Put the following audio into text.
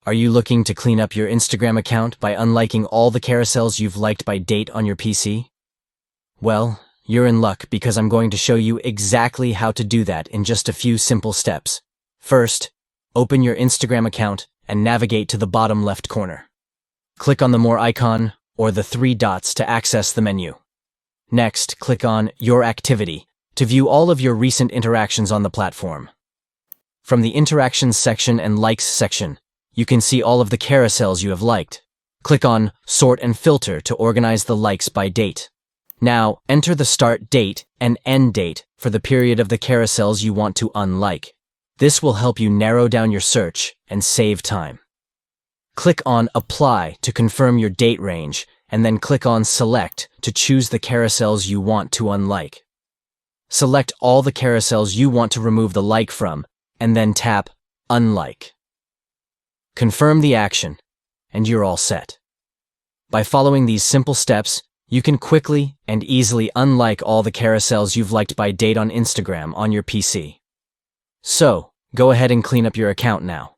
Are you looking to clean up your Instagram account by unliking all the carousels you've liked by date on your PC? Well, you're in luck because I'm going to show you exactly how to do that in just a few simple steps. First, open your Instagram account and navigate to the bottom left corner. Click on the More icon or the three dots to access the menu. Next, click on Your Activity to view all of your recent interactions on the platform. From the Interactions section and Likes section, you can see all of the carousels you have liked. Click on Sort and Filter to organize the likes by date. Now, enter the start date and end date for the period of the carousels you want to unlike. This will help you narrow down your search and save time. Click on Apply to confirm your date range, and then click on Select to choose the carousels you want to unlike. Select all the carousels you want to remove the like from, and then tap Unlike. Confirm the action, and you're all set. By following these simple steps, you can quickly and easily unlike all the carousels you've liked by date on Instagram on your PC. So, go ahead and clean up your account now.